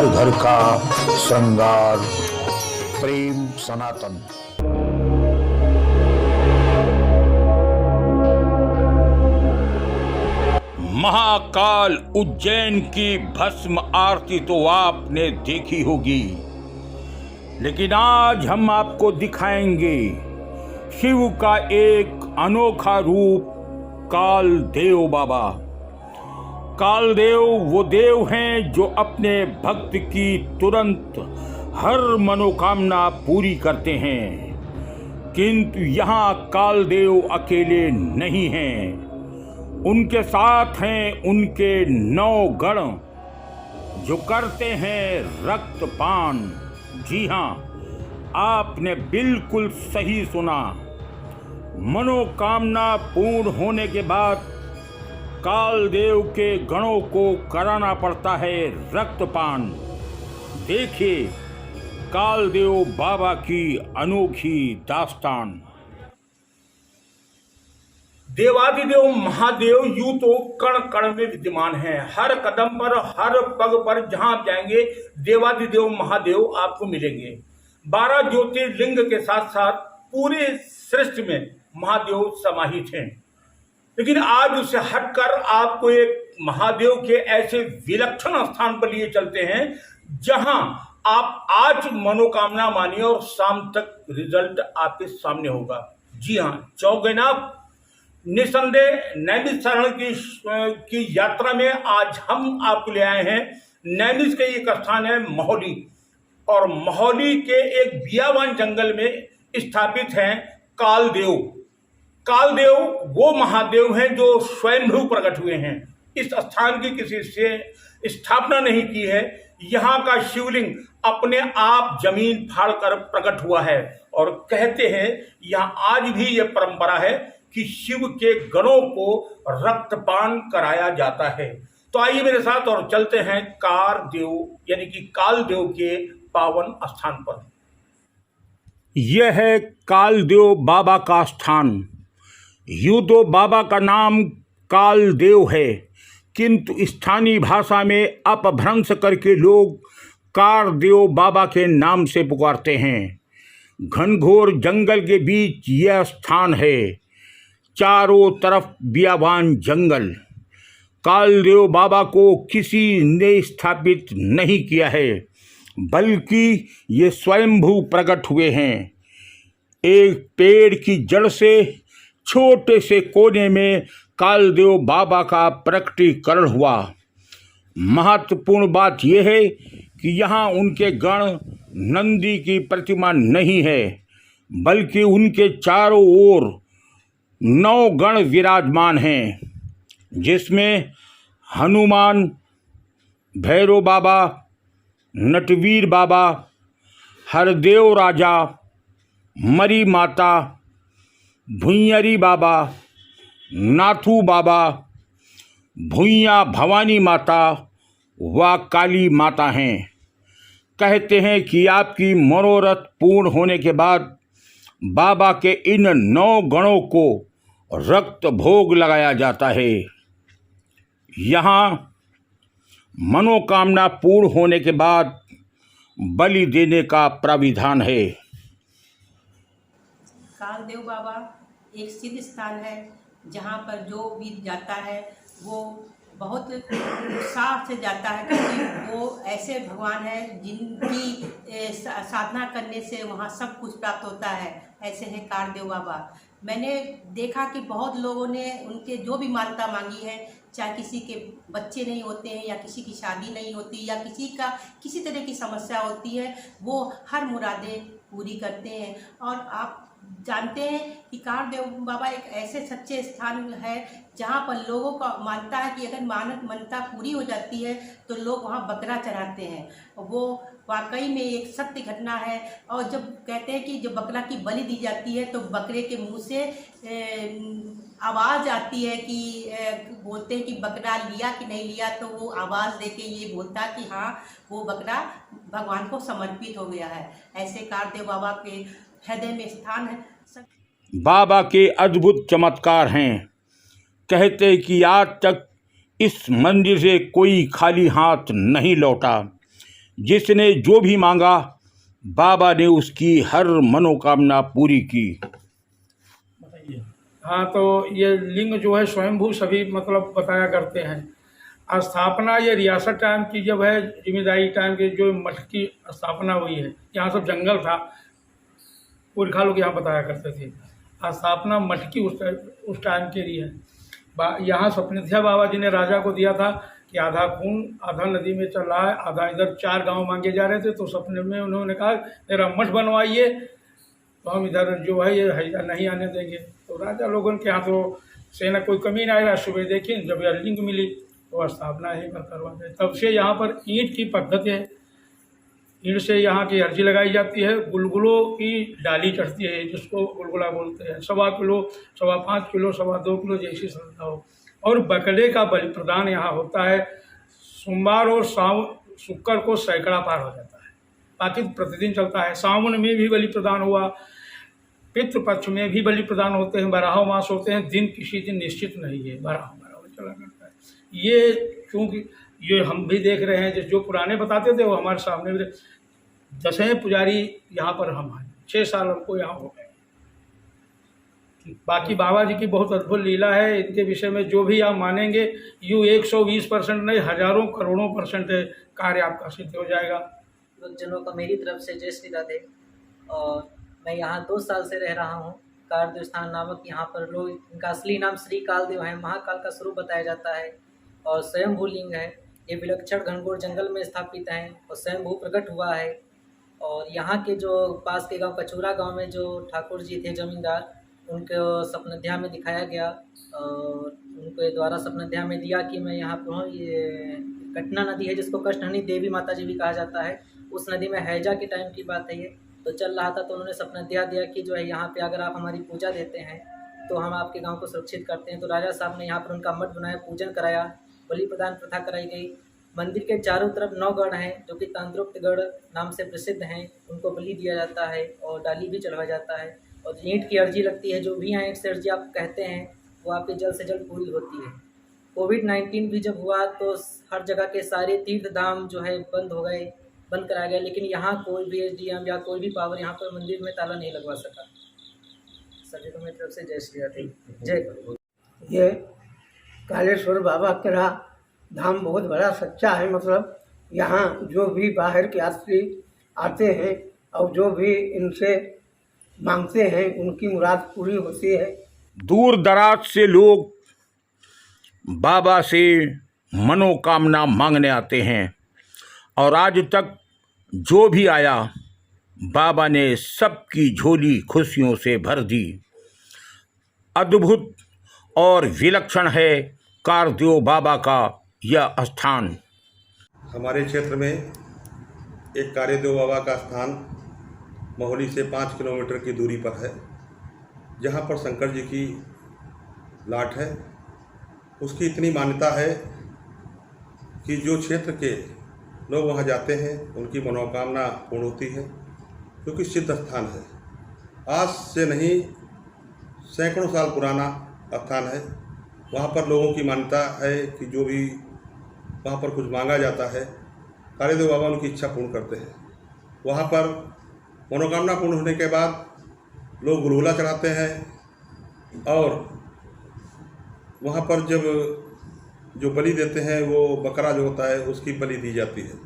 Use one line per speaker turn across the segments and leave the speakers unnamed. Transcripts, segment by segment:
घर घर का श्रृंगार। प्रेम सनातन।
महाकाल उज्जैन की भस्म आरती तो आपने देखी होगी, लेकिन आज हम आपको दिखाएंगे शिव का एक अनोखा रूप, कालदेव बाबा। कालदेव वो देव हैं जो अपने भक्त की तुरंत हर मनोकामना पूरी करते हैं, किंतु यहाँ कालदेव अकेले नहीं हैं। उनके साथ हैं उनके 9 गण जो करते हैं रक्तपान। जी हाँ, आपने बिल्कुल सही सुना। मनोकामना पूर्ण होने के बाद कालदेव के गणों को कराना पड़ता है रक्तपान। देखिए कालदेव बाबा की अनोखी दास्तान। देवादिदेव महादेव यूं तो कण कण में विद्यमान हैं। हर कदम पर, हर पग पर जहां आप जाएंगे देवादिदेव महादेव आपको मिलेंगे। 12 ज्योतिर्लिंग के साथ साथ पूरे सृष्टि में महादेव समाहित हैं। लेकिन आज उससे हटकर आपको एक महादेव के ऐसे विलक्षण स्थान पर लिए चलते हैं जहां आप आज मनोकामना मानिए और शाम तक रिजल्ट आपके सामने होगा। जी हाँ, चौगनाप निसंदेह नैमिषारण्य की यात्रा में आज हम आपको ले आए हैं। नैमिष का एक स्थान है महोली, और महोली के एक बियावान जंगल में स्थापित हैं कालदेव। कालदेव वो महादेव हैं जो स्वयंभू प्रकट हुए हैं। इस स्थान की किसी से स्थापना नहीं की है। यहाँ का शिवलिंग अपने आप जमीन फाड़कर प्रकट हुआ है, और कहते हैं यहाँ आज भी ये परंपरा है कि शिव के गणों को रक्तपान कराया जाता है। तो आइए मेरे साथ और चलते हैं कारदेव यानी कि कालदेव के पावन स्थान पर। यह है कालदेव बाबा का स्थान। यूं तो बाबा का नाम कालदेव है, किंतु स्थानीय भाषा में अपभ्रंश करके लोग कारदेव बाबा के नाम से पुकारते हैं। घनघोर जंगल के बीच यह स्थान है, चारों तरफ बियाबान जंगल। कालदेव बाबा को किसी ने स्थापित नहीं किया है, बल्कि ये स्वयंभू प्रकट हुए हैं। एक पेड़ की जड़ से छोटे से कोने में कालदेव बाबा का प्रकटीकरण हुआ। महत्वपूर्ण बात यह है कि यहाँ उनके गण नंदी की प्रतिमा नहीं है, बल्कि उनके चारों ओर 9 गण विराजमान हैं, जिसमें हनुमान, भैरव बाबा, नटवीर बाबा, हरदेव राजा, मरी माता, भुइयरी बाबा, नाथू बाबा, भुइया भवानी माता व काली माता हैं। कहते हैं कि आपकी मनोरथ पूर्ण होने के बाद बाबा के इन 9 गणों को रक्त भोग लगाया जाता है। यहाँ मनोकामना पूर्ण होने के बाद बलि देने का प्राविधान है।
कालदेव बाबा एक सिद्ध स्थान है जहाँ पर जो भी जाता है वो बहुत उत्साह से जाता है, क्योंकि वो ऐसे भगवान हैं जिनकी साधना करने से वहाँ सब कुछ प्राप्त होता है। ऐसे है कालदेव बाबा। मैंने देखा कि बहुत लोगों ने उनके जो भी मान्यता मांगी है, चाहे किसी के बच्चे नहीं होते हैं या किसी की शादी नहीं होती या किसी तरह की समस्या होती है, वो हर मुरादें पूरी करते हैं। और आप जानते हैं कि कालदेव बाबा एक ऐसे सच्चे स्थान है जहाँ पर लोगों का मानता है कि अगर मान्यता पूरी हो जाती है तो लोग वहाँ बकरा चढ़ाते हैं। वो वाकई में एक सत्य घटना है। और जब कहते हैं कि जब बकरा की बलि दी जाती है तो बकरे के मुंह से आवाज़ आती है कि बोलते हैं कि बकरा लिया कि नहीं लिया, तो वो आवाज़ देके ये बोलता है कि हाँ वो बकरा भगवान को समर्पित हो गया है। ऐसे कालदेव बाबा के हृदय में स्थान है।
बाबा के अद्भुत चमत्कार हैं। कहते कि आज तक इस मंदिर से कोई खाली हाथ नहीं लौटा। जिसने जो भी मांगा बाबा ने उसकी हर मनोकामना पूरी की।
हाँ, तो ये लिंग जो है स्वयंभू सभी मतलब बताया करते हैं। स्थापना ये रियासत टाइम की जब है, जिम्मेदारी टाइम के जो मठ की स्थापना हुई है, यहाँ सब जंगल था, पुरखा लोग यहाँ बताया करते थे। स्थापना मठ की उस टाइम के लिए यहाँ स्वप्निध्या बाबा जी ने राजा को दिया था कि आधा खून आधा नदी में चल रहा है, आधा इधर 4 गांव मांगे जा रहे थे, तो सपने में उन्होंने कहा मेरा मठ बनवाइए तो हम इधर जो है ये हैजा नहीं आने देंगे। तो राजा लोगों के यहाँ तो सेना कोई कमी ना आएगा। सुबह देखी जब यह लिंग मिली तो स्थापना ही करवा दे। तब से यहाँ पर ईंट की पद्धति है, ईंट से यहाँ की अर्जी लगाई जाती है, गुलगुलों की डाली चढ़ती है जिसको गुलगुला बोलते हैं, 1.25 किलो 5.25 किलो 2.25 किलो जैसी श्रद्धा हो। और बकरे का बलि प्रदान यहाँ होता है। सोमवार और शुक्र को सैकड़ा पार हो जाता है, बाकी प्रतिदिन चलता है। सावन में भी बलि प्रदान हुआ, पितृपक्ष में भी बलि प्रदान होते हैं, 12 मास होते हैं, दिन किसी दिन निश्चित नहीं है, 12 चला करता है। ये चूँकि ये हम भी देख रहे हैं, जो पुराने बताते थे वो हमारे सामने भी। 10वें पुजारी यहाँ पर हम हैं, 6 साल हमको यहाँ हो गए। बाकी बाबा जी की बहुत अद्भुत लीला है, इनके विषय में जो भी आप मानेंगे यूँ 120% नहीं, हजारों करोड़ों % कार्य आपका सिद्ध हो जाएगा।
जनों को मेरी तरफ से जय श्री राधे। और मैं यहाँ 2 साल से रह रहा हूँ। कारदेव स्थान नामक यहाँ पर लोग, इनका असली नाम श्री कालदेव है, महाकाल का स्वरूप बताया जाता है और स्वयंभू लिंग है। ये विलक्षण घनघोर जंगल में स्थापित हैं और स्वयंभू प्रकट हुआ है। और यहाँ के जो पास के गांव कचूरा गांव में जो ठाकुर जी थे जमींदार, उनको सपनध्या में दिखाया गया और उनके द्वारा सपनध्या में दिया कि मैं यहाँ पर हूँ। ये कटना नदी है जिसको कष्टहनी देवी माता जी भी कहा जाता है, उस नदी में हैजा के टाइम की बात है। ये तो चल रहा था तो उन्होंने सपनध्या दिया कि जो है यहाँ पे अगर आप हमारी पूजा देते हैं तो हम आपके गांव को सुरक्षित करते हैं। तो राजा साहब ने यहाँ पर उनका मठ बनाया, पूजन कराया, बलि प्रदान प्रथा कराई गई। मंदिर के चारों तरफ 9 गढ़ हैं जो कि तांत्रोक्त गढ़ नाम से प्रसिद्ध हैं, उनको बलि दिया जाता है और डाली भी चढ़ाया जाता है। और ईंट की अर्जी लगती है, जो भी यहाँ ईंट से अर्जी आप कहते हैं वो आपकी जल्द से जल्द पूरी होती है। कोविड-19 भी जब हुआ तो हर जगह के सारे तीर्थ धाम जो है बंद कराया गया, लेकिन यहाँ कोई भी एसडीएम या कोई भी पावर यहाँ पर मंदिर में ताला नहीं लगवा सका। सभी को मेरी तरफ से जय श्री राधे, जय।
ये कालेश्वर बाबा का धाम बहुत बड़ा सच्चा है। मतलब यहाँ जो भी बाहर के यात्री आते हैं और जो भी इनसे मांगते हैं उनकी मुराद पूरी होती है।
दूर दराज से लोग बाबा से मनोकामना मांगने आते हैं और आज तक जो भी आया बाबा ने सबकी झोली खुशियों से भर दी। अद्भुत और विलक्षण है कारदेव बाबा का यह स्थान।
हमारे क्षेत्र में एक कारदेव बाबा का स्थान महोली से 5 किलोमीटर की दूरी पर है, जहाँ पर शंकर जी की लाट है। उसकी इतनी मान्यता है कि जो क्षेत्र के लोग वहाँ जाते हैं उनकी मनोकामना पूर्ण होती है, क्योंकि सिद्ध स्थान है। आज से नहीं, सैकड़ों साल पुराना स्थान है। वहाँ पर लोगों की मान्यता है कि जो भी वहाँ पर कुछ मांगा जाता है, कारदेव बाबा उनकी इच्छा पूर्ण करते हैं। वहाँ पर मनोकामना पूर्ण होने के बाद लोग गुलगुला चढ़ाते हैं और वहाँ पर जब जो बलि देते हैं वो बकरा जो होता है उसकी बलि दी जाती है।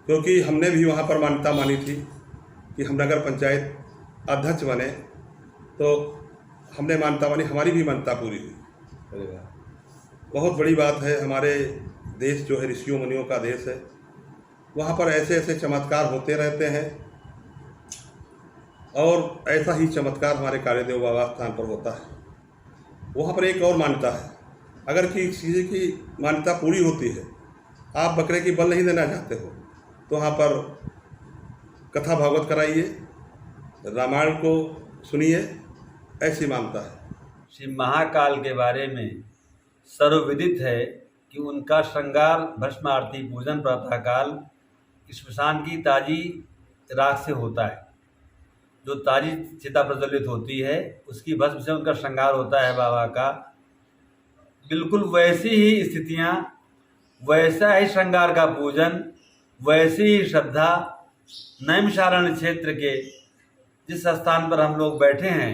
क्योंकि हमने भी वहाँ पर मान्यता मानी थी कि हम नगर पंचायत अध्यक्ष बने, तो हमने मान्यता मानी, हमारी भी मान्यता पूरी हुई। बहुत बड़ी बात है। हमारे देश जो है ऋषियों मुनियों का देश है। वहाँ पर ऐसे ऐसे चमत्कार होते रहते हैं और ऐसा ही चमत्कार हमारे कारदेव बाबा स्थान पर होता है। वहाँ पर एक और मान्यता है, अगर किसी की मान्यता पूरी होती है, आप बकरे की बलि नहीं देना चाहते हो, तो वहाँ पर कथा भागवत कराइए, रामायण को सुनिए, ऐसी मान्यता है।
श्री महाकाल के बारे में सर्वविदित है कि उनका श्रृंगार भस्म आरती पूजन प्रातःकाल श्मशान की ताजी राख से होता है। जो ताजी चिता प्रज्वलित होती है उसकी भस्म से उनका श्रृंगार होता है बाबा का। बिल्कुल वैसी ही स्थितियाँ, वैसा ही श्रृंगार का पूजन वैसी ही श्रद्धा नैमिषारण्य क्षेत्र के जिस स्थान पर हम लोग बैठे हैं,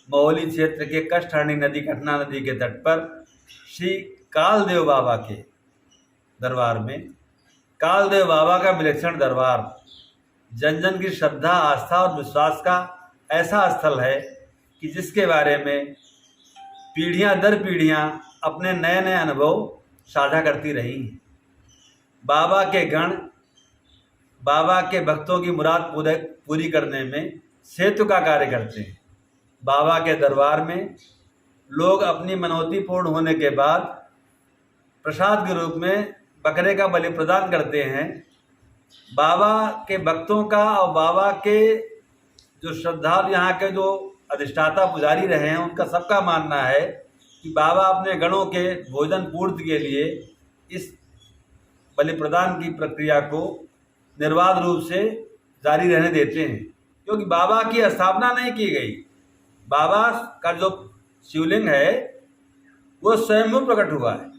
महुली क्षेत्र के कष्टहरणी नदी, कटना नदी के तट पर श्री कालदेव बाबा के दरबार में, कालदेव बाबा का विलक्षण दरबार जन जन की श्रद्धा, आस्था और विश्वास का ऐसा स्थल है कि जिसके बारे में पीढ़ियां दर पीढ़ियां अपने नए नए अनुभव साझा करती रही हैं। बाबा के गण बाबा के भक्तों की मुराद पूरी करने में सेतु का कार्य करते हैं। बाबा के दरबार में लोग अपनी मनौती पूर्ण होने के बाद प्रसाद के रूप में बकरे का बलि प्रदान करते हैं। बाबा के भक्तों का और बाबा के जो श्रद्धालु यहाँ के जो अधिष्ठाता पुजारी रहे हैं, उनका सबका मानना है कि बाबा अपने गणों के भोजन पूर्ति के लिए इस बलि प्रदान की प्रक्रिया को निर्बाध रूप से जारी रहने देते हैं, क्योंकि बाबा की स्थापना नहीं की गई। बाबा का जो शिवलिंग है वो स्वयं प्रकट हुआ है,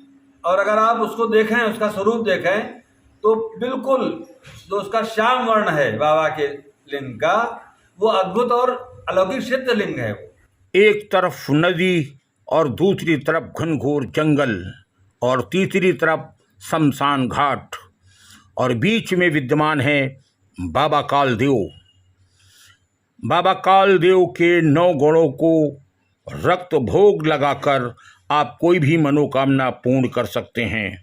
और अगर आप उसको देखें, उसका स्वरूप देखें, तो बिल्कुल जो उसका श्याम वर्ण है बाबा के लिंग का, वो अद्भुत और अलौकिक सिद्ध लिंग है।
एक तरफ नदी और दूसरी तरफ घनघोर जंगल और तीसरी तरफ शमशान घाट, और बीच में विद्यमान है बाबा कालदेव। बाबा कालदेव के 9 गणों को रक्त भोग लगाकर आप कोई भी मनोकामना पूर्ण कर सकते हैं।